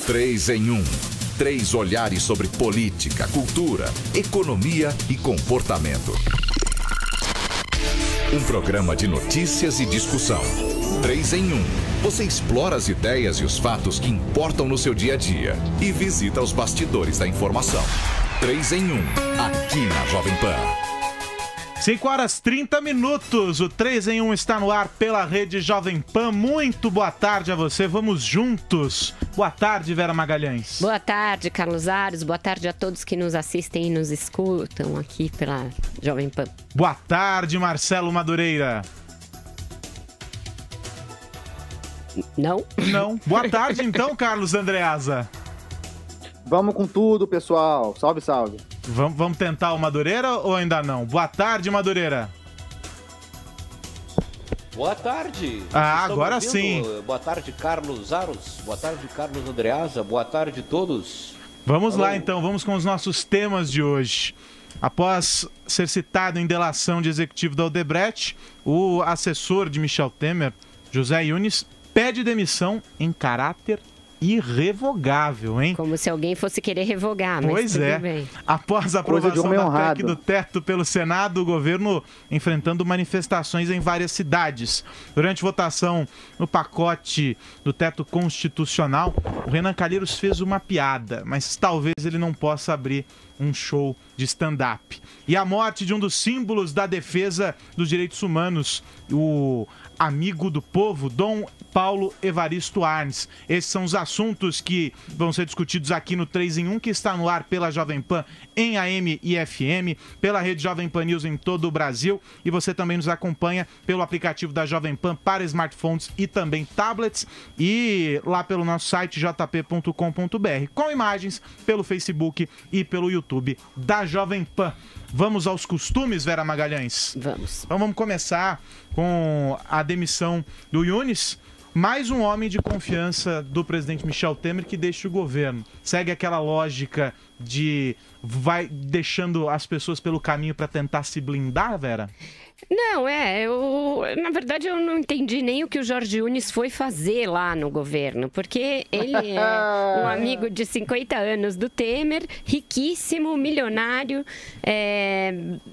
3 em 1. 3 olhares sobre política, cultura, economia e comportamento. Um programa de notícias e discussão. 3 em 1. Você explora as ideias e os fatos que importam no seu dia a dia e visita os bastidores da informação. 3 em 1, aqui na Jovem Pan. 5h30. O 3 em 1 está no ar pela rede Jovem Pan. Muito boa tarde a você. Vamos juntos. Boa tarde, Vera Magalhães. Boa tarde, Carlos Aros. Boa tarde a todos que nos assistem e nos escutam aqui pela Jovem Pan. Boa tarde, Marcelo Madureira. Não? Não. Boa tarde, então, Carlos Andreasa. Vamos com tudo, pessoal. Salve, salve. Vamos tentar o Madureira ou ainda não? Boa tarde, Madureira. Boa tarde. Agora sim. Boa tarde, Carlos Aros. Boa tarde, Carlos Andreasa. Boa tarde a todos. Vamos lá, então. Vamos com os nossos temas de hoje. Após ser citado em delação de executivo da Odebrecht, o assessor de Michel Temer, José Yunes, pede demissão em caráter irrevogável, hein? Como se alguém fosse querer revogar, mas pois tudo é. bem. Após a aprovação da PEC do teto pelo Senado, o governo enfrentando manifestações em várias cidades. Durante votação no pacote do teto constitucional, o Renan Calheiros fez uma piada, mas talvez ele não possa abrir um show de stand-up. E a morte de um dos símbolos da defesa dos direitos humanos, o amigo do povo, Dom Paulo Evaristo Arnes. Esses são os assuntos que vão ser discutidos aqui no 3 em 1, que está no ar pela Jovem Pan em AM e FM, pela rede Jovem Pan News em todo o Brasil, e você também nos acompanha pelo aplicativo da Jovem Pan para smartphones e também tablets, e lá pelo nosso site jp.com.br, com imagens pelo Facebook e pelo YouTube da Jovem Pan. Vamos aos costumes, Vera Magalhães? Vamos. Então vamos começar com a demissão do Yunes. Mais um homem de confiança do presidente Michel Temer que deixa o governo. Segue aquela lógica de vai deixando as pessoas pelo caminho para tentar se blindar, Vera? Não, na verdade eu não entendi nem o que o Jorge Yunes foi fazer lá no governo, porque ele é um amigo de 50 anos do Temer, riquíssimo, milionário,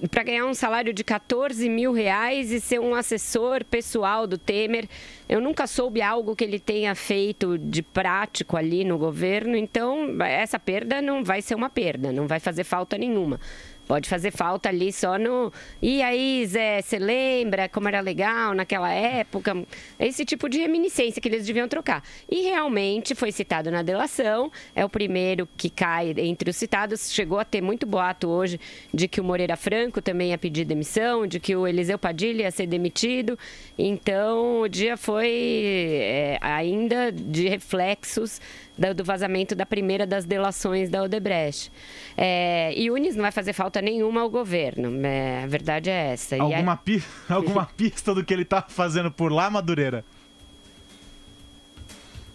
para ganhar um salário de 14 mil reais e ser um assessor pessoal do Temer. Eu nunca soube algo que ele tenha feito de prático ali no governo, então essa perda não vai ser uma perda, não vai fazer falta nenhuma. Pode fazer falta ali só no... E aí, Zé, você lembra como era legal naquela época? Esse tipo de reminiscência que eles deviam trocar. E realmente foi citado na delação, é o primeiro que cai entre os citados. Chegou a ter muito boato hoje de que o Moreira Franco também ia pedir demissão, de que o Eliseu Padilha ia ser demitido. Então, o dia foi ainda de reflexos do vazamento da primeira das delações da Odebrecht. Yunes não vai fazer falta nenhuma ao governo, a verdade é essa. Alguma pista do que ele está fazendo por lá, Madureira?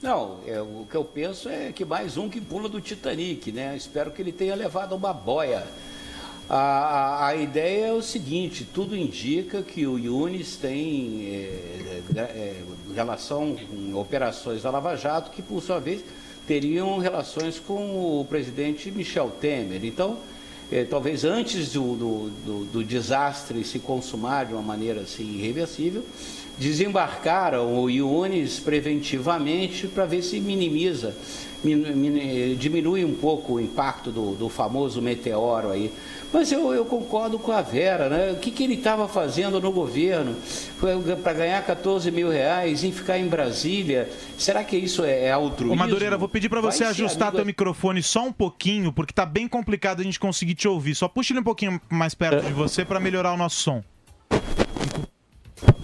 Não, o que eu penso é que mais um que pula do Titanic, né? Espero que ele tenha levado uma boia. A ideia é o seguinte, tudo indica que o Yunes tem relação com operações da Lava Jato que, por sua vez, teriam relações com o presidente Michel Temer. Então, talvez antes do desastre se consumar de uma maneira assim irreversível, desembarcaram o Yunes preventivamente para ver se diminui um pouco o impacto do famoso meteoro aí. Mas eu concordo com a Vera, né? O que ele estava fazendo no governo para ganhar 14 mil reais e ficar em Brasília? Será que isso é altruísmo? Ô, Madureira, vou pedir para você ajustar teu microfone só um pouquinho, porque tá bem complicado a gente conseguir te ouvir. Só puxa ele um pouquinho mais perto de você para melhorar o nosso som.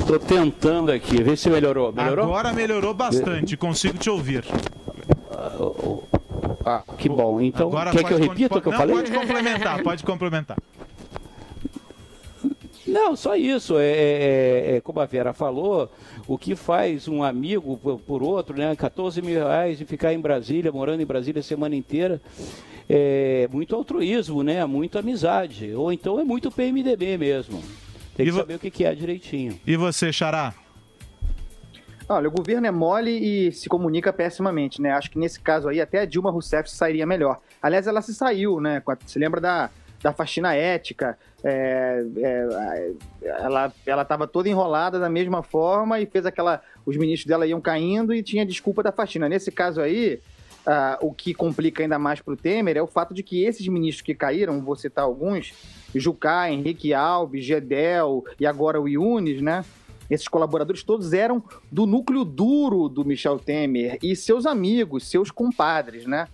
Tô tentando aqui, ver se melhorou. Agora melhorou bastante, consigo te ouvir. Que bom. Então, agora quer que eu repita o que eu falei? Pode complementar. Não, só isso. Como a Vera falou, o que faz um amigo por outro, né? 14 mil reais e ficar em Brasília, morando em Brasília a semana inteira, é muito altruísmo, né? Muito amizade. Ou então é muito PMDB mesmo. Tem que saber o que é direitinho. E você, Xará? Olha, o governo é mole e se comunica pessimamente, né? Acho que nesse caso aí até a Dilma Rousseff sairia melhor. Aliás, ela se saiu, né? Você lembra da faxina ética? Ela estava toda enrolada da mesma forma e fez os ministros dela iam caindo e tinha desculpa da faxina. Nesse caso aí, o que complica ainda mais para o Temer é o fato de que esses ministros que caíram, vou citar alguns, Jucá, Henrique Alves, Gedel e agora o Yunis, né? Esses colaboradores todos eram do núcleo duro do Michel Temer e seus amigos, seus compadres, né?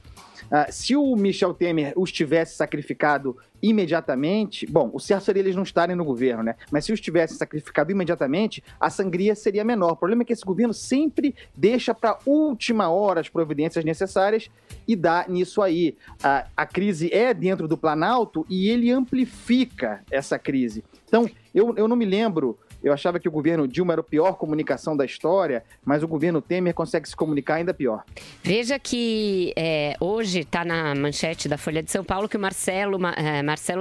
Se o Michel Temer os tivesse sacrificado imediatamente, bom, o certo seria eles não estarem no governo, né? Mas se os tivesse sacrificado imediatamente, a sangria seria menor. O problema é que esse governo sempre deixa para a última hora as providências necessárias e dá nisso aí. A crise é dentro do Planalto e ele amplifica essa crise. Então, eu não me lembro. Eu achava que o governo Dilma era a pior comunicação da história, mas o governo Temer consegue se comunicar ainda pior. Veja que hoje está na manchete da Folha de São Paulo que o Marcelo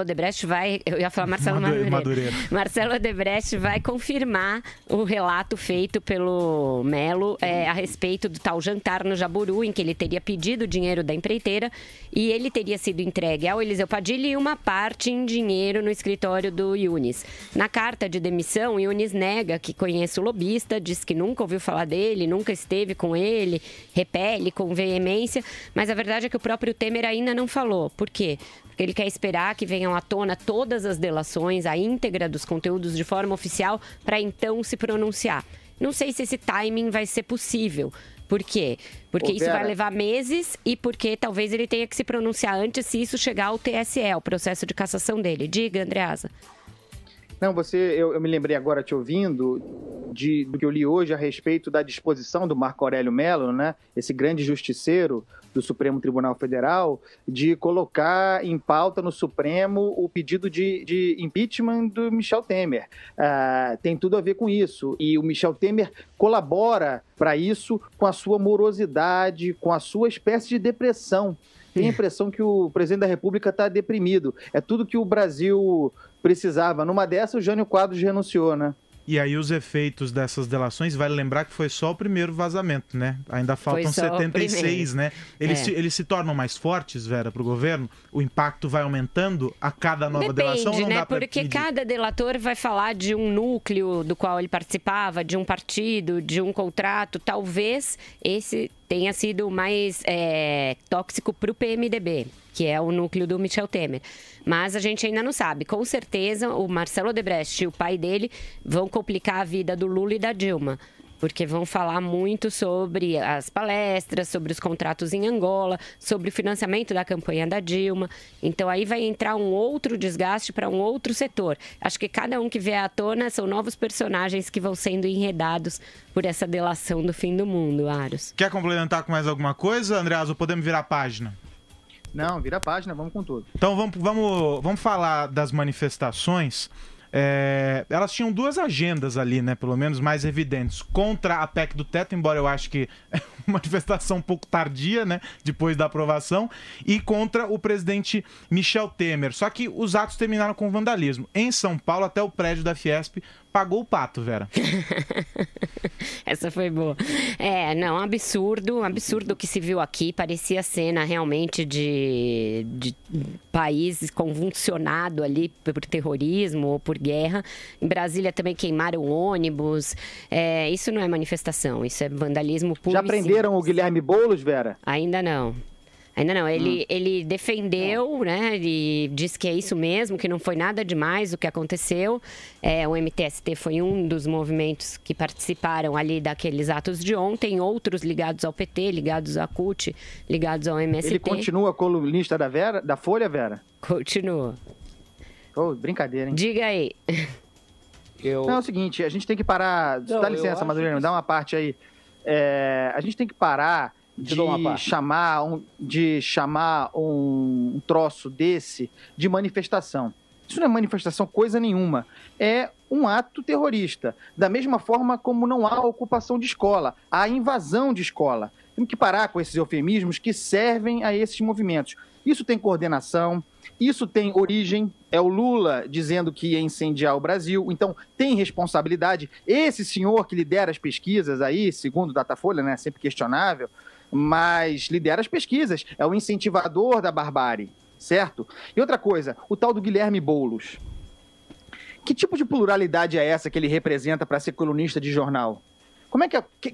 Odebrecht vai... Eu ia falar Marcelo Madureira. Marcelo Odebrecht vai confirmar o relato feito pelo Melo a respeito do tal jantar no Jaburu, em que ele teria pedido dinheiro da empreiteira e ele teria sido entregue ao Eliseu Padilha e uma parte em dinheiro no escritório do Yunis. Na carta de demissão, Yunis nega que conhece o lobista, diz que nunca ouviu falar dele, nunca esteve com ele, repele com veemência, mas a verdade é que o próprio Temer ainda não falou. Por quê? Porque ele quer esperar que venham à tona todas as delações, a íntegra dos conteúdos de forma oficial, para então se pronunciar. Não sei se esse timing vai ser possível. Por quê? Porque isso vai levar meses e porque talvez ele tenha que se pronunciar antes se isso chegar ao TSE, o processo de cassação dele. Diga, Andreasa. Não, eu me lembrei agora te ouvindo do que eu li hoje a respeito da disposição do Marco Aurélio Mello, né, esse grande justiceiro do Supremo Tribunal Federal, de colocar em pauta no Supremo o pedido de impeachment do Michel Temer. Tem tudo a ver com isso. E o Michel Temer colabora para isso com a sua morosidade, com a sua espécie de depressão. Tem a impressão que o presidente da República está deprimido. É tudo que o Brasil precisava. Numa dessas, o Jânio Quadros renunciou, né? E aí os efeitos dessas delações, vale lembrar que foi só o primeiro vazamento, né? Ainda faltam 76, né? Eles se tornam mais fortes, Vera, para o governo? O impacto vai aumentando a cada nova delação? Não, né? Porque cada delator vai falar de um núcleo do qual ele participava, de um partido, de um contrato. Talvez esse tenha sido mais tóxico para o PMDB, que é o núcleo do Michel Temer. Mas a gente ainda não sabe. Com certeza, o Marcelo Odebrecht e o pai dele vão complicar a vida do Lula e da Dilma, porque vão falar muito sobre as palestras, sobre os contratos em Angola, sobre o financiamento da campanha da Dilma. Então, aí vai entrar um outro desgaste para um outro setor. Acho que cada um que vier à tona são novos personagens que vão sendo enredados por essa delação do fim do mundo, Aros. Quer complementar com mais alguma coisa, Andreas, ou podemos virar a página? Não, vira a página, vamos com tudo. Então vamos falar das manifestações. Elas tinham duas agendas ali, né? Pelo menos mais evidentes. Contra a PEC do teto, embora eu acho que é uma manifestação um pouco tardia, né? Depois da aprovação. E contra o presidente Michel Temer. Só que os atos terminaram com vandalismo. Em São Paulo, até o prédio da Fiesp pagou o pato, Vera. Essa foi boa. Um absurdo que se viu aqui. Parecia cena realmente de país convulsionado ali por terrorismo ou por guerra. Em Brasília também queimaram ônibus. Isso não é manifestação, isso é vandalismo puro. Já prenderam o Guilherme Boulos, Vera? Ainda não. Ele defendeu, né? Ele disse que é isso mesmo, que não foi nada demais o que aconteceu. O MTST foi um dos movimentos que participaram ali daqueles atos de ontem, outros ligados ao PT, ligados à CUT, ligados ao MST. Ele continua colunista da Folha, Vera? Continua. Brincadeira, hein? Diga aí. Não, é o seguinte, a gente tem que parar... Dá licença, Madureira, dá uma parte aí. A gente tem que parar de chamar um troço desse de manifestação. Isso não é manifestação coisa nenhuma. É um ato terrorista. Da mesma forma como não há ocupação de escola, há invasão de escola. Temos que parar com esses eufemismos que servem a esses movimentos. Isso tem coordenação, isso tem origem, é o Lula dizendo que ia incendiar o Brasil, então tem responsabilidade. Esse senhor que lidera as pesquisas aí, segundo o Datafolha, né, sempre questionável, mas lidera as pesquisas, é o incentivador da barbárie, certo? E outra coisa, o tal do Guilherme Boulos. Que tipo de pluralidade é essa que ele representa para ser colunista de jornal?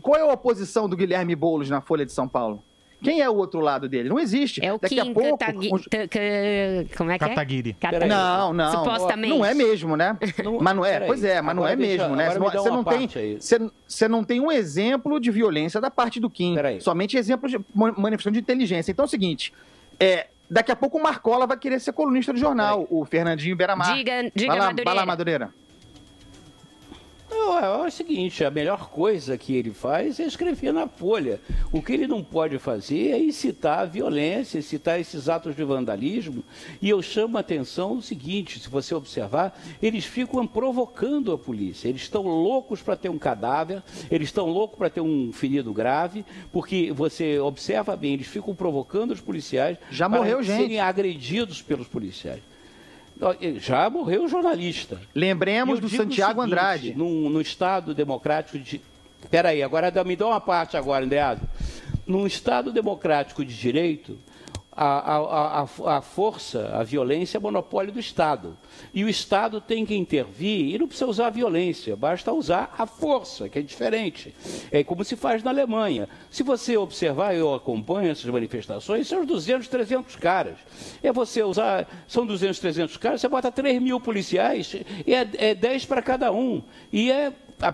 Qual é a oposição do Guilherme Boulos na Folha de São Paulo? Quem é o outro lado dele? Não existe. É o Daqui Kim a pouco... Como é que Kataguiri. é? Não. Supostamente. Não é mesmo, né? Mas não é. Pois é, mas não é mesmo, né? Você não tem um exemplo de violência da parte do Kim. Somente exemplos de manifestação de inteligência. Então é o seguinte, daqui a pouco o Marcola vai querer ser colunista do jornal, o Fernandinho Beiramar. Diga, Madureira. Vai lá, Madureira. Não, é o seguinte, a melhor coisa que ele faz é escrever na Folha. O que ele não pode fazer é incitar a violência, incitar esses atos de vandalismo. E eu chamo a atenção o seguinte, se você observar, eles ficam provocando a polícia. Eles estão loucos para ter um cadáver, eles estão loucos para ter um ferido grave, porque você observa bem, eles ficam provocando os policiais para serem agredidos pelos policiais. Já morreu o jornalista. Lembremos do Santiago Andrade. No Estado Democrático de... Peraí, agora me dá uma parte agora, Leandro. Num Estado Democrático de Direito, a força, a violência é monopólio do Estado. E o Estado tem que intervir e não precisa usar a violência, basta usar a força, que é diferente. É como se faz na Alemanha. Se você observar, eu acompanho essas manifestações, são uns 200, 300 caras. É você usar, são 200, 300 caras, você bota 3 mil policiais, é 10 para cada um. E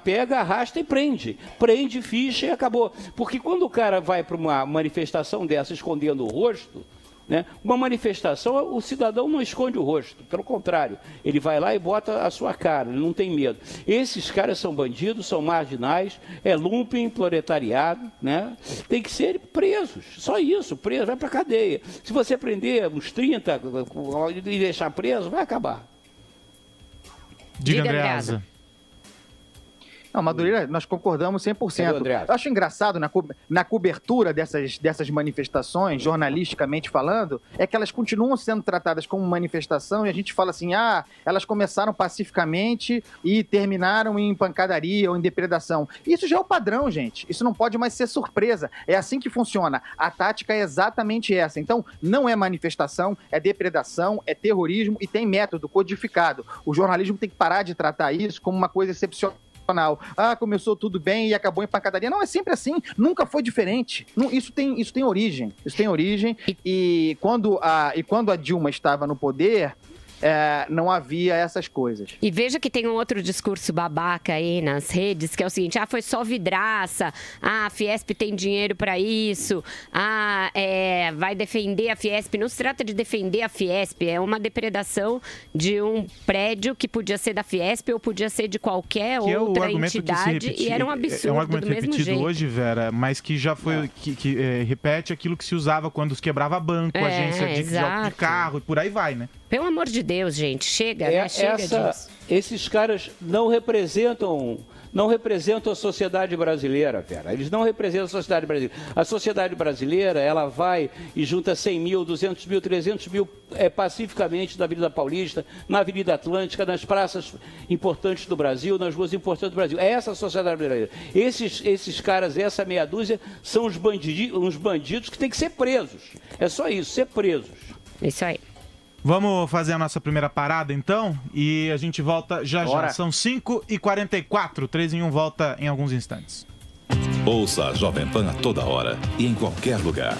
pega, arrasta e prende. Prende, ficha e acabou. Porque quando o cara vai para uma manifestação dessa escondendo o rosto, né, uma manifestação, o cidadão não esconde o rosto. Pelo contrário, ele vai lá e bota a sua cara, ele não tem medo. Esses caras são bandidos, são marginais, é lumpen, proletariado, né? Tem que ser presos. Só isso, preso, vai para cadeia. Se você prender uns 30 e deixar preso, vai acabar. Diga, Andreasa. Não, Madureira, nós concordamos 100%. Eu acho engraçado na cobertura dessas manifestações, jornalisticamente falando, é que elas continuam sendo tratadas como manifestação e a gente fala assim, elas começaram pacificamente e terminaram em pancadaria ou em depredação. Isso já é o padrão, gente. Isso não pode mais ser surpresa. É assim que funciona. A tática é exatamente essa. Então, não é manifestação, é depredação, é terrorismo e tem método codificado. O jornalismo tem que parar de tratar isso como uma coisa excepcional. Começou tudo bem e acabou em pancadaria. Não, é sempre assim, nunca foi diferente. Isso tem origem. E quando a Dilma estava no poder, não havia essas coisas. E veja que tem um outro discurso babaca aí nas redes, que é o seguinte, foi só vidraça, a Fiesp tem dinheiro para isso, vai defender a Fiesp. Não se trata de defender a Fiesp, é uma depredação de um prédio que podia ser da Fiesp ou podia ser de qualquer outra entidade, e era um absurdo. É um argumento do mesmo repetido jeito. hoje, Vera, mas que já foi, que repete aquilo que se usava quando se quebrava banco, agência de carro, e por aí vai, né? Pelo amor de Deus, gente, chega, né? Chega disso. Esses caras não representam a sociedade brasileira, Vera. Eles não representam a sociedade brasileira. A sociedade brasileira, ela vai e junta 100 mil, 200 mil, 300 mil pacificamente na Avenida Paulista, na Avenida Atlântica, nas praças importantes do Brasil, nas ruas importantes do Brasil. É essa a sociedade brasileira. Esses caras, essa meia dúzia, são uns bandidos que têm que ser presos. É só isso, ser presos. Isso aí. Vamos fazer a nossa primeira parada, então, e a gente volta já. São 5h44, 3 em 1 volta em alguns instantes. Ouça a Jovem Pan a toda hora e em qualquer lugar.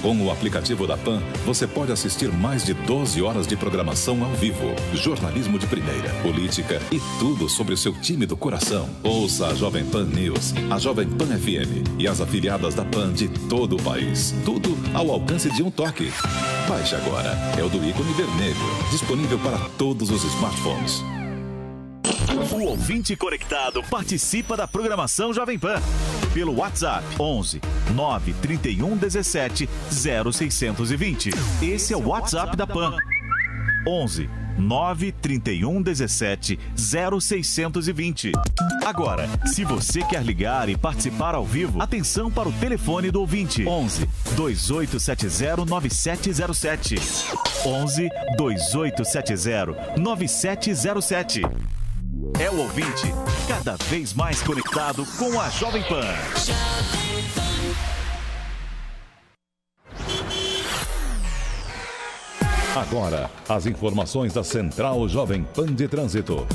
Com o aplicativo da PAN, você pode assistir mais de 12 horas de programação ao vivo, jornalismo de primeira, política e tudo sobre o seu time do coração. Ouça a Jovem Pan News, a Jovem Pan FM e as afiliadas da PAN de todo o país. Tudo ao alcance de um toque. Baixe agora. É o do ícone vermelho, disponível para todos os smartphones. O ouvinte conectado participa da programação Jovem Pan pelo WhatsApp 11 931 17 0620. Esse é o WhatsApp da PAN. 11 931 17 0620. Agora, se você quer ligar e participar ao vivo, atenção para o telefone do ouvinte: 11 2870 9707. 11 2870 9707. É o ouvinte cada vez mais conectado com a Jovem Pan. Agora, as informações da Central Jovem Pan de Trânsito.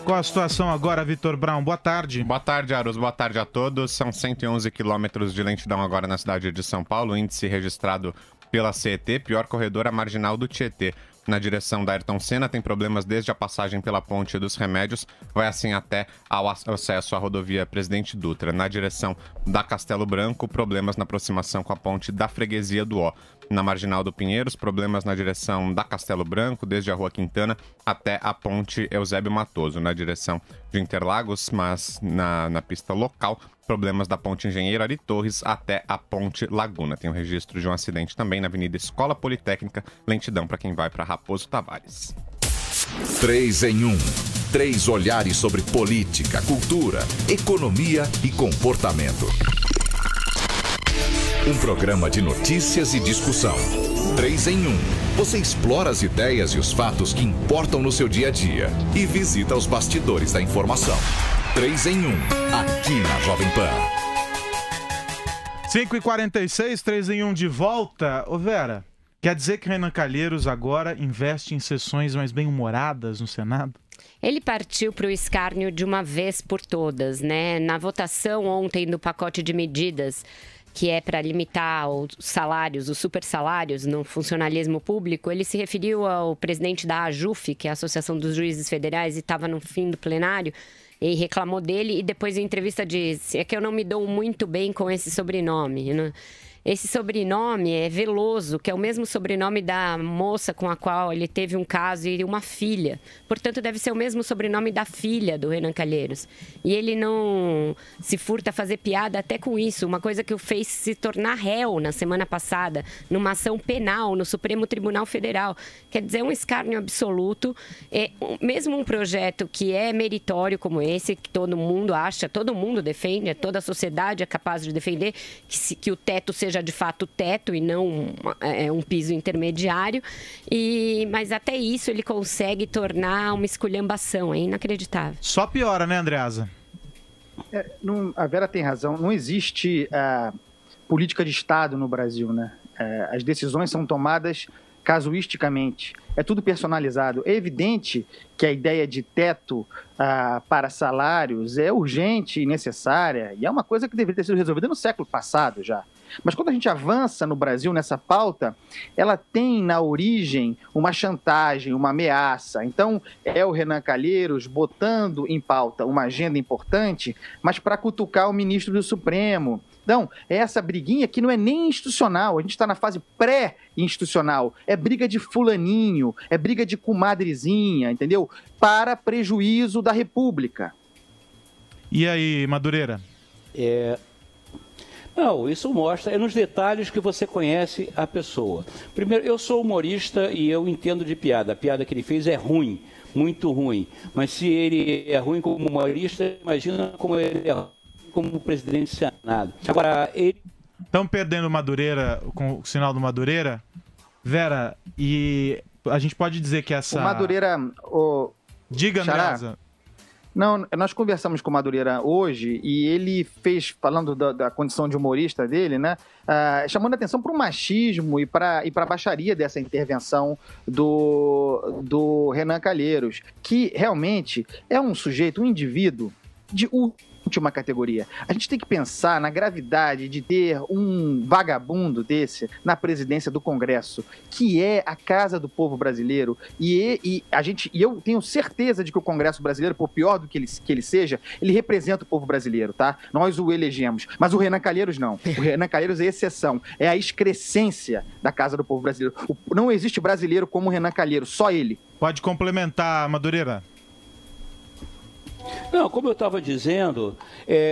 Qual a situação agora, Vitor Brown? Boa tarde. Boa tarde, Aros. Boa tarde a todos. São 111 quilômetros de lentidão agora na cidade de São Paulo. Índice registrado pela CET, pior corredor a marginal do Tietê. Na direção da Ayrton Senna, tem problemas desde a passagem pela Ponte dos Remédios, vai assim até ao acesso à rodovia Presidente Dutra. Na direção da Castelo Branco, problemas na aproximação com a ponte da Freguesia do Ó. Na Marginal do Pinheiros, problemas na direção da Castelo Branco, desde a Rua Quintana até a ponte Eusébio Matoso. Na direção de Interlagos, mas na pista local, problemas da ponte Engenheiro Ari Torres até a ponte Laguna. Tem um registro de um acidente também na Avenida Escola Politécnica, lentidão para quem vai para Raposo Tavares. 3 em 1. 3 olhares sobre política, cultura, economia e comportamento. Um programa de notícias e discussão. 3 em 1. Você explora as ideias e os fatos que importam no seu dia a dia e visita os bastidores da informação. 3 em 1, aqui na Jovem Pan. 5h46, 3 em 1 de volta. Ô Vera, quer dizer que Renan Calheiros agora investe em sessões mais bem-humoradas no Senado? Ele partiu para o escárnio de uma vez por todas, né? Na votação ontem do pacote de medidas que é para limitar os salários, os super salários no funcionalismo público, ele se referiu ao presidente da AJUF, que é a Associação dos Juízes Federais, e estava no fim do plenário, e reclamou dele, e depois em entrevista disse: é que eu não me dou muito bem com esse sobrenome, né? Esse sobrenome é Veloso, que é o mesmo sobrenome da moça com a qual ele teve um caso e uma filha. Portanto, deve ser o mesmo sobrenome da filha do Renan Calheiros. E ele não se furta a fazer piada até com isso. Uma coisa que o fez se tornar réu na semana passada, numa ação penal no Supremo Tribunal Federal. Quer dizer, um escárnio absoluto. Mesmo um projeto que é meritório como esse, que todo mundo acha, todo mundo defende, toda a sociedade é capaz de defender, que o teto seja de fato teto e não um piso intermediário, mas até isso ele consegue tornar uma esculhambação, é inacreditável. Só piora, né, Andreasa? A Vera tem razão, não existe política de Estado no Brasil, né? As decisões são tomadas casuisticamente, é tudo personalizado. É evidente que a ideia de teto para salários é urgente e necessária, e é uma coisa que deveria ter sido resolvida no século passado já. Mas quando a gente avança no Brasil nessa pauta, ela tem na origem uma chantagem, uma ameaça. Então, é o Renan Calheiros botando em pauta uma agenda importante, mas para cutucar o ministro do Supremo. Então, é essa briguinha que não é nem institucional, a gente está na fase pré-institucional. É briga de fulaninho, é briga de comadrezinha, entendeu? Para prejuízo da República. E aí, Madureira? Não, isso mostra, é nos detalhes que você conhece a pessoa. Primeiro, eu sou humorista e eu entendo de piada. A piada que ele fez é ruim, muito ruim. Mas se ele é ruim como humorista, imagina como ele é ruim como presidente do Senado. Agora, ele... Estão perdendo o Madureira, com o sinal do Madureira? Vera, e a gente pode dizer que essa... O Madureira... Diga, Andreasa. Não, nós conversamos com o Madureira hoje e ele fez, falando da condição de humorista dele, né, chamando a atenção para o machismo e para a baixaria dessa intervenção do Renan Calheiros, que realmente é um sujeito, um indivíduo de última categoria. A gente tem que pensar na gravidade de ter um vagabundo desse na presidência do Congresso, que é a casa do povo brasileiro, e eu tenho certeza de que o Congresso brasileiro, por pior do que ele seja, ele representa o povo brasileiro, tá? Nós o elegemos, mas o Renan Calheiros não. O Renan Calheiros é exceção, é a excrescência da casa do povo brasileiro. Não existe brasileiro como o Renan Calheiros, só ele. Pode complementar, Madureira. Não, como eu estava dizendo,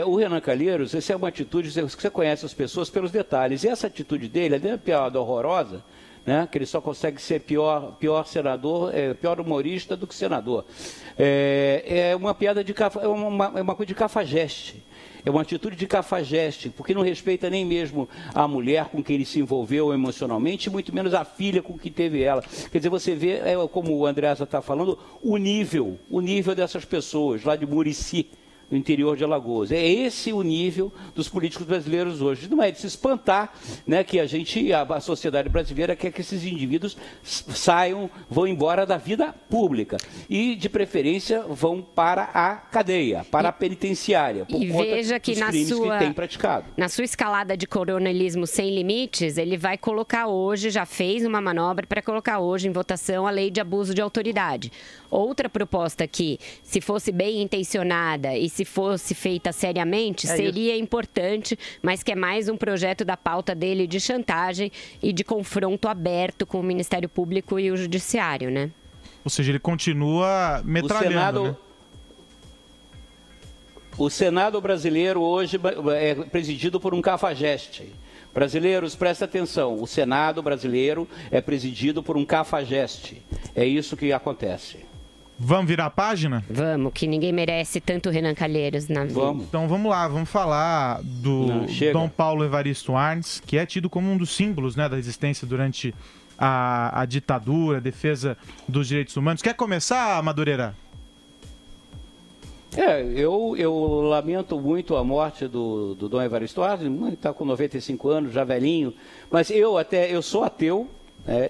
o Renan Calheiros, essa é uma atitude, você conhece as pessoas pelos detalhes, e essa atitude dele, é uma piada horrorosa, né? Que ele só consegue ser pior senador, pior humorista do que senador. É uma piada é uma coisa de cafajeste. É uma atitude de cafajeste, porque não respeita nem mesmo a mulher com quem ele se envolveu emocionalmente, muito menos a filha com que teve ela. Quer dizer, você vê, como o Andreasa está falando, o nível dessas pessoas lá de Murici, no interior de Alagoas. É esse o nível dos políticos brasileiros hoje. Não é de se espantar, né, que a sociedade brasileira quer que esses indivíduos vão embora da vida pública e, de preferência, vão para a cadeia, para a penitenciária, por conta veja que dos crimes que tem praticado. Na sua escalada de coronelismo sem limites, ele vai colocar hoje, já fez uma manobra para colocar hoje em votação a lei de abuso de autoridade. Outra proposta que, se fosse bem intencionada e se fosse feita seriamente, seria importante, mas que é mais um projeto da pauta dele de chantagem e de confronto aberto com o Ministério Público e o Judiciário, né? Ou seja, ele continua metralhando, né? O Senado brasileiro hoje é presidido por um cafajeste. Brasileiros, presta atenção, o Senado brasileiro é presidido por um cafajeste. É isso que acontece. Vamos virar a página? Vamos, que ninguém merece tanto Renan Calheiros na vida. Então vamos lá, vamos falar do Dom Paulo Evaristo Arnes, que é tido como um dos símbolos, né, da resistência durante a ditadura, a defesa dos direitos humanos. Quer começar, Madureira? Eu lamento muito a morte do Dom Evaristo Arnes, ele está com 95 anos, já velhinho, mas eu sou ateu,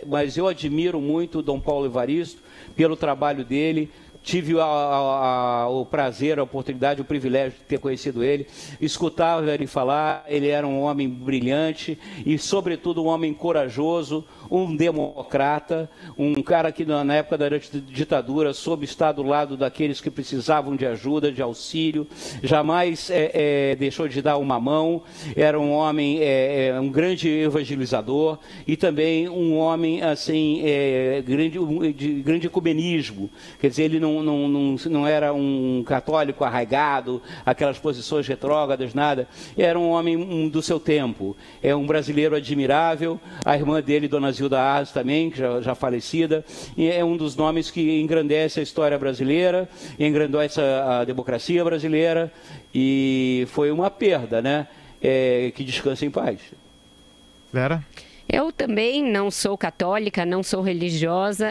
mas eu admiro muito o Dom Paulo Evaristo pelo trabalho dele. Tive o prazer, a oportunidade, o privilégio de ter conhecido ele, escutava ele falar. Ele era um homem brilhante e, sobretudo, um homem corajoso, um democrata, um cara que, na época da ditadura, soube estar do lado daqueles que precisavam de ajuda, de auxílio, jamais deixou de dar uma mão. Era um homem, um grande evangelizador e também um homem assim, de grande ecumenismo. Quer dizer, ele não era um católico arraigado, aquelas posições retrógradas, nada. Era um homem do seu tempo. É um brasileiro admirável. A irmã dele, Dona Zilda Arnes, também, que já falecida, e é um dos nomes que engrandece a história brasileira, engrandece a democracia brasileira, e foi uma perda, né? Que descanse em paz. Vera? Eu também não sou católica, não sou religiosa,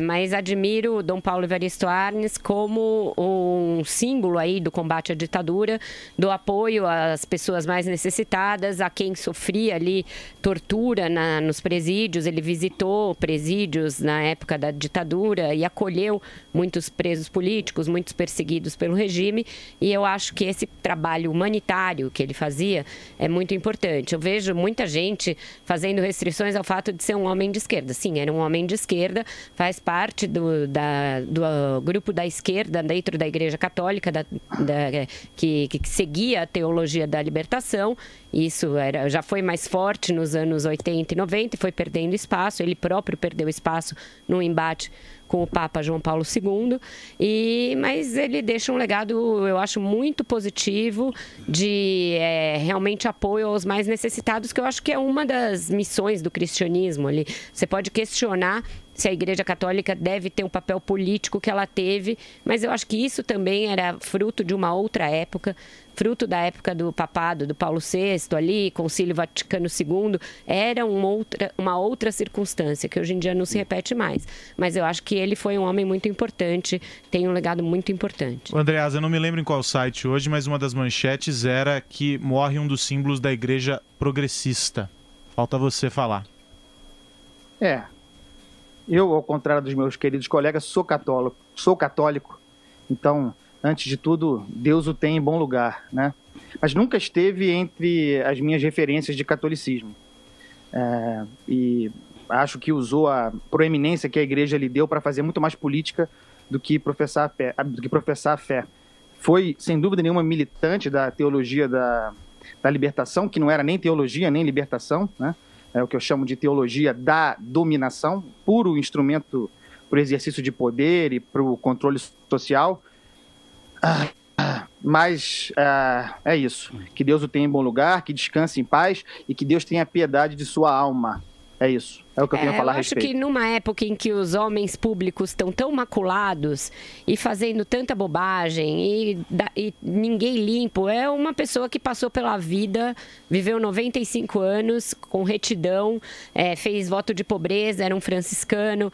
mas admiro Dom Paulo Evaristo Arnes como um símbolo aí do combate à ditadura, do apoio às pessoas mais necessitadas, a quem sofria ali tortura nos presídios. Ele visitou presídios na época da ditadura e acolheu muitos presos políticos, muitos perseguidos pelo regime, e eu acho que esse trabalho humanitário que ele fazia é muito importante. Eu vejo muita gente fazendo restrições ao fato de ser um homem de esquerda. Sim, era um homem de esquerda, faz parte do grupo da esquerda dentro da Igreja Católica, que seguia a teologia da libertação. Isso já foi mais forte nos anos 80 e 90 e foi perdendo espaço. Ele próprio perdeu espaço no embate com o Papa João Paulo II, mas ele deixa um legado, eu acho, muito positivo de realmente apoio aos mais necessitados, que eu acho que é uma das missões do cristianismo ali. Você pode questionar se a Igreja Católica deve ter um papel político que ela teve, mas eu acho que isso também era fruto de uma outra época, fruto da época do papado, do Paulo VI ali, Concílio Vaticano II, era uma outra circunstância, que hoje em dia não se repete mais. Mas eu acho que ele foi um homem muito importante, tem um legado muito importante. Andreasa, eu não me lembro em qual site hoje, mas uma das manchetes era que morre um dos símbolos da Igreja Progressista. Falta você falar. Eu, ao contrário dos meus queridos colegas, sou católico, então, antes de tudo, Deus o tem em bom lugar, né? Mas nunca esteve entre as minhas referências de catolicismo. E acho que usou a proeminência que a igreja lhe deu para fazer muito mais política do que professar a fé. Foi, sem dúvida nenhuma, militante da teologia da libertação, que não era nem teologia, nem libertação, né? É o que eu chamo de teologia da dominação, puro instrumento para o exercício de poder e para o controle social. Mas é isso. Que Deus o tenha em bom lugar, que descanse em paz e que Deus tenha piedade de sua alma. É isso. É o que eu tenho a falar a Eu acho respeito. que numa época em que os homens públicos estão tão maculados e fazendo tanta bobagem e ninguém limpo, é uma pessoa que passou pela vida, viveu 95 anos com retidão, fez voto de pobreza, era um franciscano.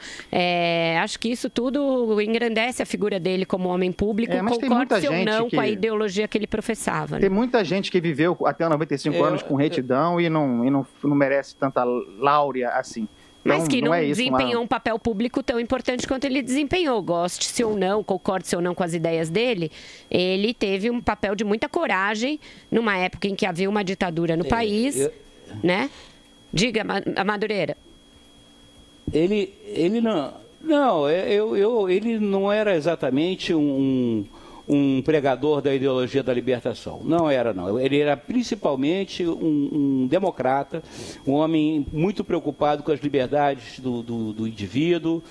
Acho que isso tudo engrandece a figura dele como homem público, concorde ou não com a ideologia que ele professava. Tem muita gente que viveu até 95 anos com retidão e não merece tanta láurea assim. Então, Mas que não desempenhou um papel público tão importante quanto ele desempenhou. Goste-se ou não, concorde-se ou não com as ideias dele, ele teve um papel de muita coragem numa época em que havia uma ditadura no país, né? Diga, Madureira. Ele não era exatamente um pregador da ideologia da libertação. Não era, não. Ele era principalmente um democrata, um homem muito preocupado com as liberdades do indivíduo.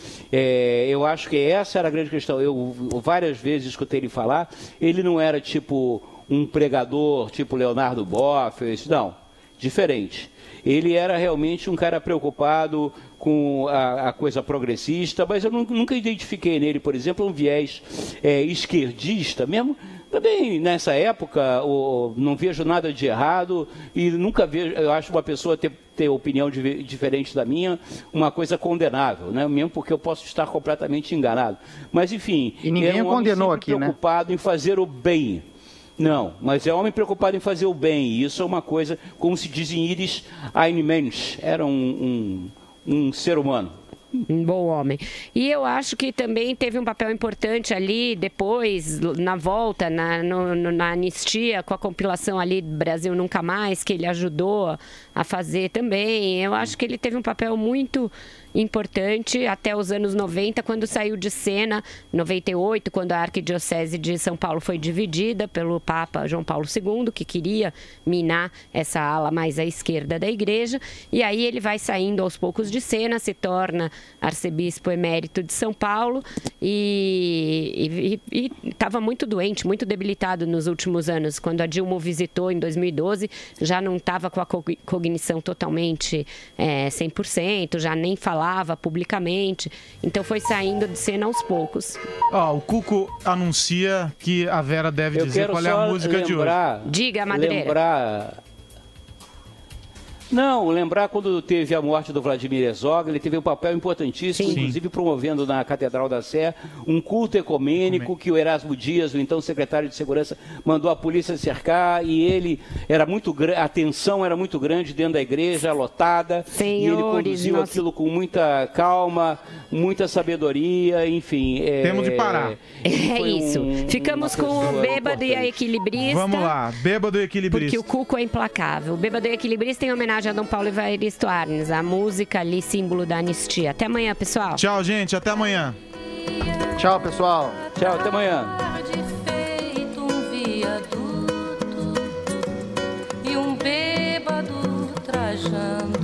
Eu acho que essa era a grande questão. Eu várias vezes escutei ele falar, ele não era tipo um pregador, tipo Leonardo Boff, não, diferente. Ele era realmente um cara preocupado com a coisa progressista, mas eu nunca identifiquei nele, por exemplo, um viés esquerdista, mesmo também nessa época não vejo nada de errado e nunca vejo, eu acho uma pessoa ter opinião diferente da minha, uma coisa condenável, né? Mesmo porque eu posso estar completamente enganado. Mas enfim, e ninguém o condenou aqui, preocupado em fazer o bem. Não, mas é homem preocupado em fazer o bem. E isso é uma coisa, como se diz em íris, ein Mensch, era um ser humano. Um bom homem. E eu acho que também teve um papel importante ali, depois, na volta, na anistia, com a compilação ali do Brasil Nunca Mais, que ele ajudou a fazer também. Eu acho que ele teve um papel muito importante até os anos 90, quando saiu de cena, 98, quando a Arquidiocese de São Paulo foi dividida pelo Papa João Paulo II, que queria minar essa ala mais à esquerda da igreja, e aí ele vai saindo aos poucos de cena, se torna arcebispo emérito de São Paulo e estava muito doente, muito debilitado nos últimos anos. Quando a Dilma o visitou em 2012, já não estava com a cognição totalmente 100%, já nem falava publicamente, então foi saindo de cena aos poucos. O Cuco anuncia que a Vera deve dizer qual é a música de hoje. Diga, Madureira. Lembrar quando teve a morte do Vladimir Herzog, ele teve um papel importantíssimo, inclusive promovendo na Catedral da Sé um culto ecumênico que o Erasmo Dias, o então secretário de Segurança, mandou a polícia cercar e ele a tensão era muito grande dentro da igreja, lotada, e ele conduziu aquilo com muita calma, muita sabedoria, enfim. Temos de parar. Isso. Ficamos com o Bêbado e a Equilibrista. Vamos lá, Bêbado e Equilibrista. Porque o Cuco é implacável. O Bêbado e Equilibrista tem homenagem a Dom Paulo Evaristo Arnes, a música ali, símbolo da anistia. Até amanhã, pessoal. Tchau, gente. Até amanhã. Tchau, pessoal. Tchau, até amanhã. Feito um viaduto e um bêbado trajando